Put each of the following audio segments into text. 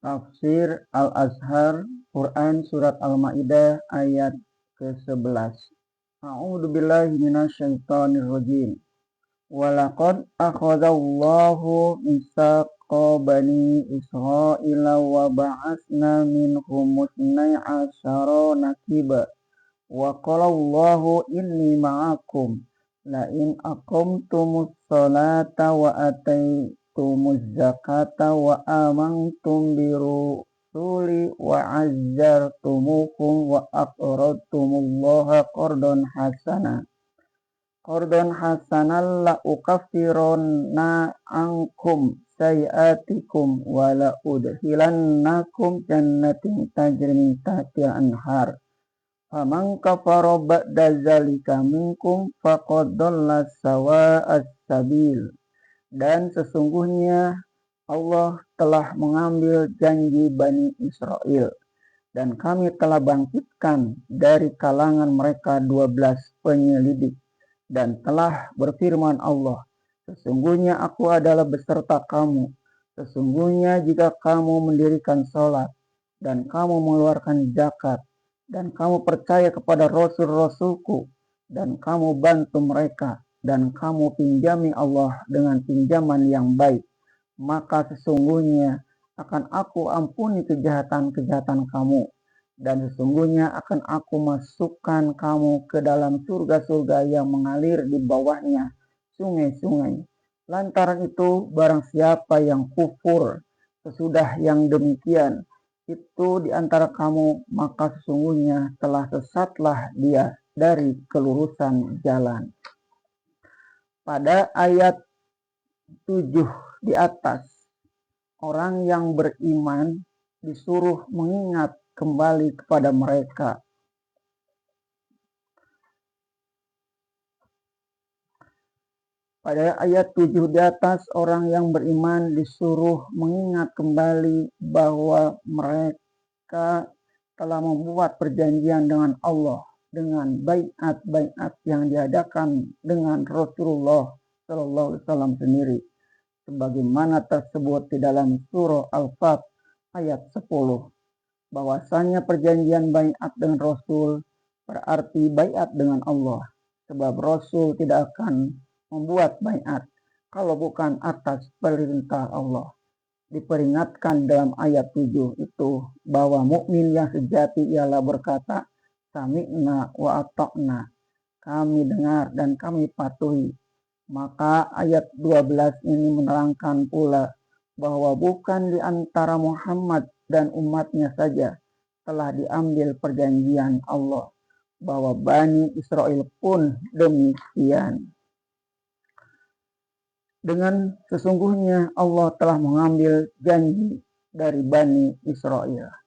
Tafsir Al-Azhar, Quran Surat Al-Ma'idah ayat ke-11. A'udzu billahi minasyaitonir rajim. Walaqad akhadallahu mitsaqa bani Israila wa ba'atsna minhum ithnai asyara naqiba. Wa qala Allahu inni ma'akum la in aqamtumus salata wa ataitumuz zakata wa amantum birusuli wa azzartumuhum wa aqradtumullaha qardan hasanan la ukaffiranna ankum sayiatikum wa la udkhilannakum jannatin tajri min tahtiha anhar. Faman kafara ba'da zalika minkum faqad dhalla sawa'as sabil. Dan sesungguhnya Allah telah mengambil janji Bani Israel, dan kami telah bangkitkan dari kalangan mereka 12 penyelidik, dan telah berfirman Allah, sesungguhnya aku adalah beserta kamu. Sesungguhnya jika kamu mendirikan sholat, dan kamu mengeluarkan zakat, dan kamu percaya kepada Rasul-Rasulku, dan kamu bantu mereka, dan kamu pinjami Allah dengan pinjaman yang baik, maka sesungguhnya akan aku ampuni kejahatan-kejahatan kamu, dan sesungguhnya akan aku masukkan kamu ke dalam surga-surga yang mengalir di bawahnya sungai-sungai. Lantaran itu, barang siapa yang kufur sesudah yang demikian itu di antara kamu, maka sesungguhnya telah sesatlah dia dari kelurusan jalan. Pada ayat 7 di atas, orang yang beriman disuruh mengingat kembali kepada mereka. Pada ayat 7 di atas, orang yang beriman disuruh mengingat kembali bahwa mereka telah membuat perjanjian dengan Allah dengan baiat-baiat yang diadakan dengan Rasulullah SAW sendiri, sebagaimana tersebut di dalam surah Al-Fat ayat 10. Bahwasanya perjanjian baiat dengan Rasul berarti baiat dengan Allah, sebab Rasul tidak akan membuat baiat kalau bukan atas perintah Allah. Diperingatkan dalam ayat 7 itu bahwa mukmin yang sejati ialah berkata, sami'na wa ata'na, kami dengar dan kami patuhi. Maka ayat 12 ini menerangkan pula bahwa bukan di antara Muhammad dan umatnya saja telah diambil perjanjian Allah, bahwa Bani Israel pun demikian. Dengan sesungguhnya Allah telah mengambil janji dari Bani Israel.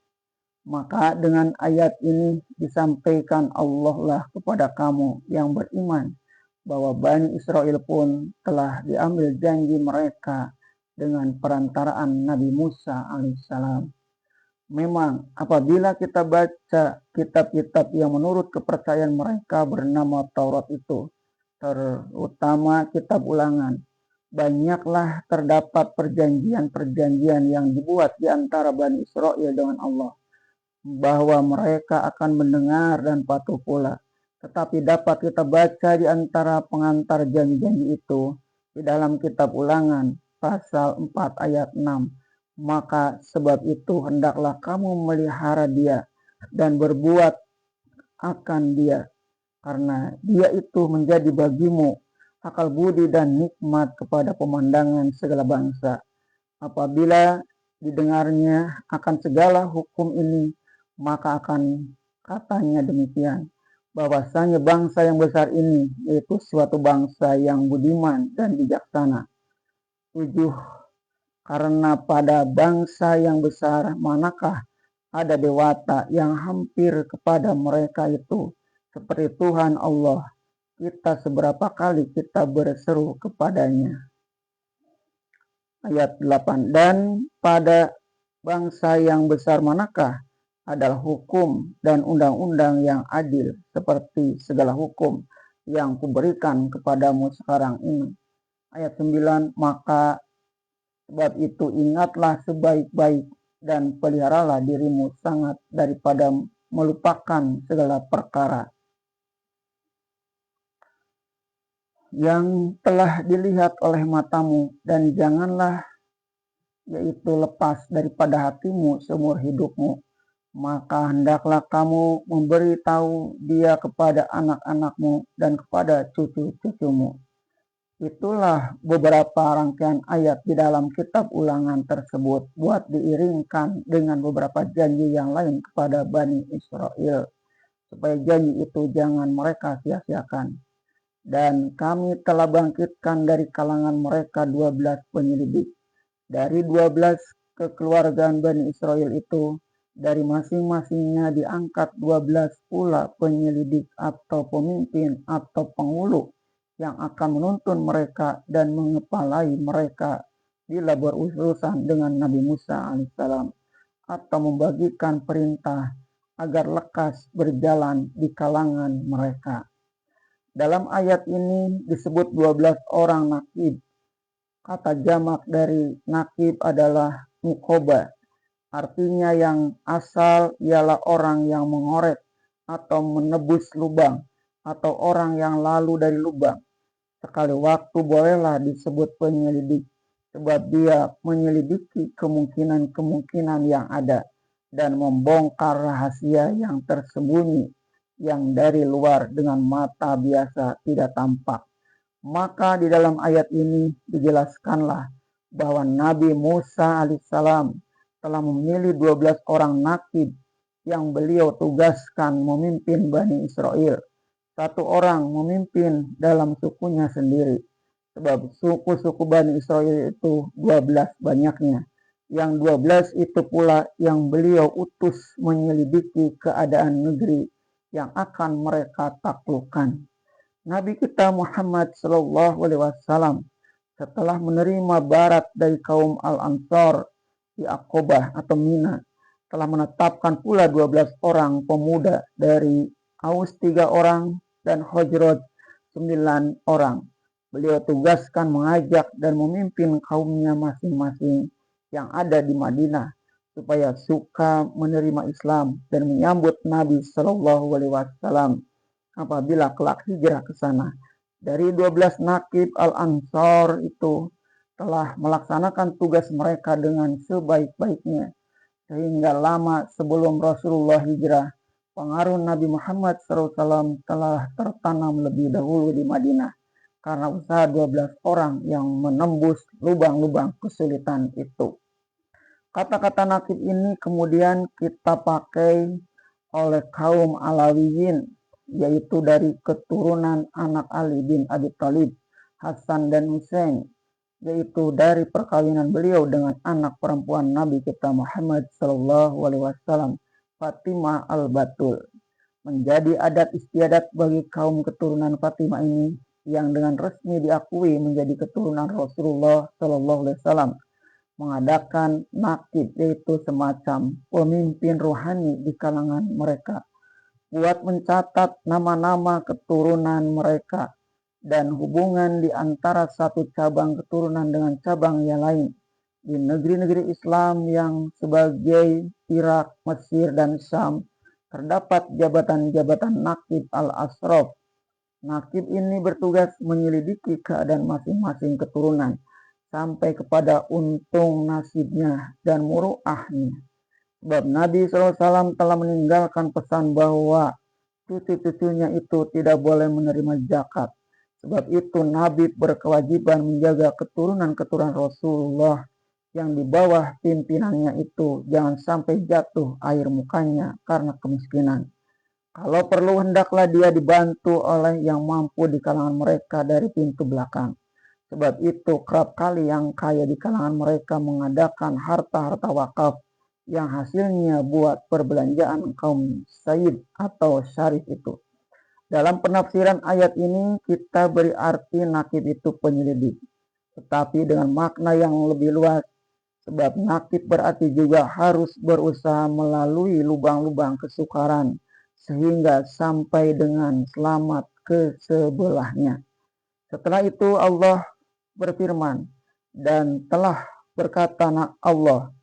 Maka dengan ayat ini disampaikan Allah lah kepada kamu yang beriman bahwa Bani Israel pun telah diambil janji mereka dengan perantaraan Nabi Musa alaihissalam. Memang apabila kita baca kitab-kitab yang menurut kepercayaan mereka bernama Taurat itu, terutama kitab Ulangan, banyaklah terdapat perjanjian-perjanjian yang dibuat di antara Bani Israel dengan Allah, bahwa mereka akan mendengar dan patuh pula. Tetapi dapat kita baca di antara pengantar janji-janji itu di dalam kitab Ulangan pasal 4 ayat 6. Maka sebab itu hendaklah kamu melihara dia dan berbuat akan dia, karena dia itu menjadi bagimu akal budi dan nikmat kepada pemandangan segala bangsa. Apabila didengarnya akan segala hukum ini, maka akan katanya demikian, bahwasanya bangsa yang besar ini yaitu suatu bangsa yang budiman dan bijaksana. 7. Karena pada bangsa yang besar manakah ada dewata yang hampir kepada mereka itu, seperti Tuhan Allah, kita seberapa kali kita berseru kepadanya. Ayat 8. Dan pada bangsa yang besar manakah adalah hukum dan undang-undang yang adil seperti segala hukum yang kuberikan kepadamu sekarang ini. Ayat 9. Maka sebab itu ingatlah sebaik-baik dan peliharalah dirimu sangat daripada melupakan segala perkara yang telah dilihat oleh matamu, dan janganlah yaitu lepas daripada hatimu seumur hidupmu. Maka hendaklah kamu memberitahu dia kepada anak-anakmu dan kepada cucu-cucumu. Itulah beberapa rangkaian ayat di dalam kitab Ulangan tersebut buat diiringkan dengan beberapa janji yang lain kepada Bani Israel, supaya janji itu jangan mereka sia-siakan. Dan kami telah bangkitkan dari kalangan mereka 12 penyelidik. Dari 12 kekeluargaan Bani Israel itu, dari masing-masingnya diangkat 12 pula penyelidik atau pemimpin atau penghulu yang akan menuntun mereka dan mengepalai mereka bila berurusan dengan Nabi Musa alaihissalam, atau membagikan perintah agar lekas berjalan di kalangan mereka. Dalam ayat ini disebut 12 orang nakib. Kata jamak dari nakib adalah mukoba. Artinya yang asal ialah orang yang mengorek atau menebus lubang, atau orang yang lalu dari lubang. Sekali waktu bolehlah disebut penyelidik, sebab dia menyelidiki kemungkinan-kemungkinan yang ada dan membongkar rahasia yang tersembunyi yang dari luar dengan mata biasa tidak tampak. Maka di dalam ayat ini dijelaskanlah bahwa Nabi Musa alaihissalam telah memilih 12 orang nakib yang beliau tugaskan memimpin Bani Israel. Satu orang memimpin dalam sukunya sendiri, sebab suku-suku Bani Israel itu 12 banyaknya. Yang 12 itu pula yang beliau utus menyelidiki keadaan negeri yang akan mereka taklukkan. Nabi kita Muhammad SAW setelah menerima barat dari kaum Al-Ansar di Aqobah atau Mina, telah menetapkan pula 12 orang pemuda, dari Aus 3 orang dan Khazraj 9 orang. Beliau tugaskan mengajak dan memimpin kaumnya masing-masing yang ada di Madinah supaya suka menerima Islam dan menyambut Nabi SAW apabila kelak hijrah ke sana. Dari 12 nakib Al-Ansar itu telah melaksanakan tugas mereka dengan sebaik-baiknya, sehingga lama sebelum Rasulullah hijrah, pengaruh Nabi Muhammad SAW telah tertanam lebih dahulu di Madinah karena usaha 12 orang yang menembus lubang-lubang kesulitan itu. Kata-kata nakib ini kemudian kita pakai oleh kaum Alawiyin, yaitu dari keturunan anak Ali bin Abi Thalib, Hasan dan Husain, yaitu dari perkawinan beliau dengan anak perempuan Nabi kita Muhammad SAW, Fatimah al-Batul. Menjadi adat istiadat bagi kaum keturunan Fatimah ini yang dengan resmi diakui menjadi keturunan Rasulullah SAW, mengadakan nakib, yaitu semacam pemimpin rohani di kalangan mereka, buat mencatat nama-nama keturunan mereka dan hubungan di antara satu cabang keturunan dengan cabang yang lain. Di negeri-negeri Islam yang sebagai Irak, Mesir, dan Syam terdapat jabatan-jabatan nakib al-asraf. Nakib ini bertugas menyelidiki keadaan masing-masing keturunan sampai kepada untung nasibnya dan muruahnya. Sebab Nabi SAW telah meninggalkan pesan bahwa cucu-cucunya itu tidak boleh menerima zakat. Sebab itu Nabi berkewajiban menjaga keturunan-keturunan Rasulullah yang di bawah pimpinannya itu jangan sampai jatuh air mukanya karena kemiskinan. Kalau perlu hendaklah dia dibantu oleh yang mampu di kalangan mereka dari pintu belakang. Sebab itu kerap kali yang kaya di kalangan mereka mengadakan harta-harta wakaf yang hasilnya buat perbelanjaan kaum sayyid atau syarif itu. Dalam penafsiran ayat ini kita beri arti nakib itu penyelidik, tetapi dengan makna yang lebih luas. Sebab nakib berarti juga harus berusaha melalui lubang-lubang kesukaran sehingga sampai dengan selamat ke sebelahnya. Setelah itu Allah berfirman, dan telah berkata Allah,